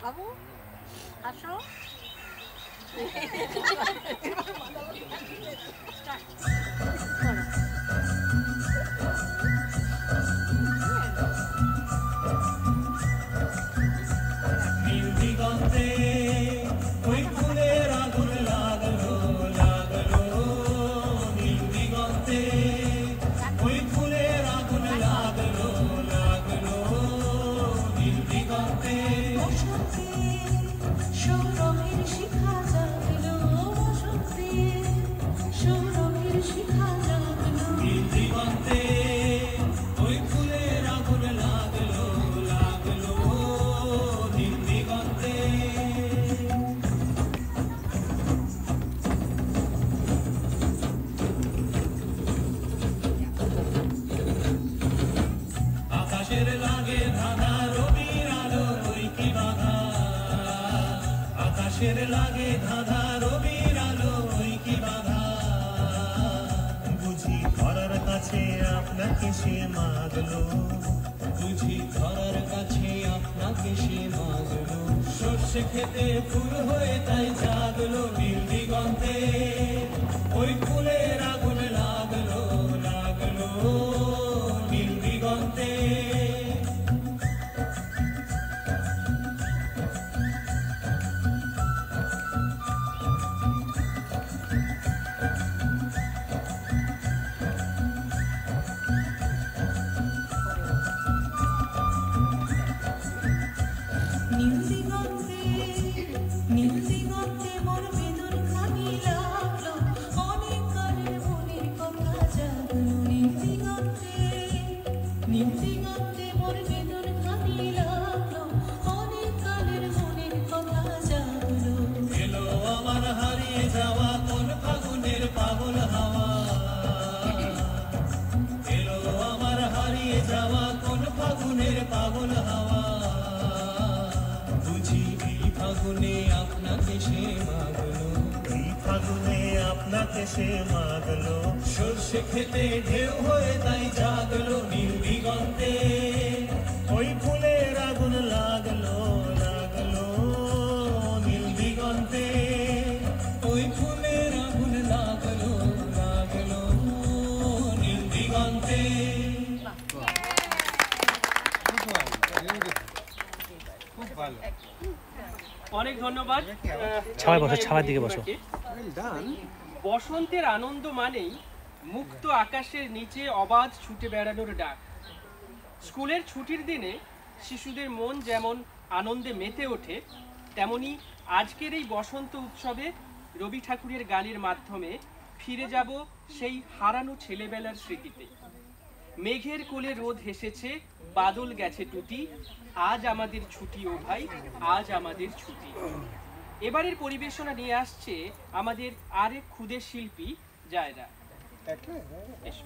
বাবু আসো। নীল দিগন্তে ওই ফুলের আগুন লাগলো লাগলো, নীল দিগন্তে ওই ফুলের আগুন লাগলো লাগলো, নীল দিগন্তে সৌরভের শিখা জাগলো, সৌরভের শিখা জাগলো, নীল দিগন্তে ওই ফুলের আগুন লাগলো লাগলো, নীল দিগন্তে। আকাশের লাগে ধাঁধা রবির আলো ওই কি বাধা, আকাশের লাগে ধাঁধা রবির আলো ওই কি বাধা, বুঝি ধরার কাছে আপনাকে সে মাগলো, বুঝি ধরার কাছে আপনাকে সে মাগলো, সর্ষে খেতে ফুল হয়ে তাই জাগলো, নীল দিগন্তে ওই ফুলের আগুন লাগলো লাগলো, নীল দিগন্তে। নীল দিগন্তে, নীল দিগন্তে মোর বেদন খানি লাগলো, অনেক কালের মনের কথা জাগলো, নীল দিগন্তে, নীল দিগন্তে মোর বেদন খানি লাগলো, অনেক কালের মনের কথা জাগলো, এলো আমার হারিয়ে যাওয়া কোন ফাগুনের পাগল হাওয়া, এলো আমার হারিয়ে যাওয়া কোন ফাগুনের পাগল হাওয়া, বুঝি এই ফাগুনে আপনাকে সে মাগলো, এই ফাগুনে আপনাকে সে মাগলো, সর্ষে খেতে ঢেউ হয়ে তাই জাগলো, নীল দিগন্তে ওই ফুলের আগুন লাগলো লাগলো, নীল দিগন্তে ওই ফুলের আগুন লাগলো লাগলো, নীল দিগন্তে। অনেক ধন্যবাদ। ছাওয়ায় বসো, ছাওয়ার দিকে বসো। বসন্তের আনন্দ মানেই মুক্ত আকাশের নিচে অবাধ ছুটে বেড়ানোর ডাক। স্কুলের ছুটির দিনে শিশুদের মন যেমন আনন্দে মেতে ওঠে, তেমনি আজকের এই বসন্ত উৎসবে রবি ঠাকুরের গানের মাধ্যমে ফিরে যাব সেই হারানো ছেলেবেলার স্মৃতিতে। মেঘের কোলে রোদ হেসেছে, বাদল গেছে টুটি, আজ আমাদের ছুটি ও ভাই, আজ আমাদের ছুটি। এবারের পরিবেশনা নিয়ে আসছে আমাদের আরেক ক্ষুদে শিল্পী জায়রা। এসো।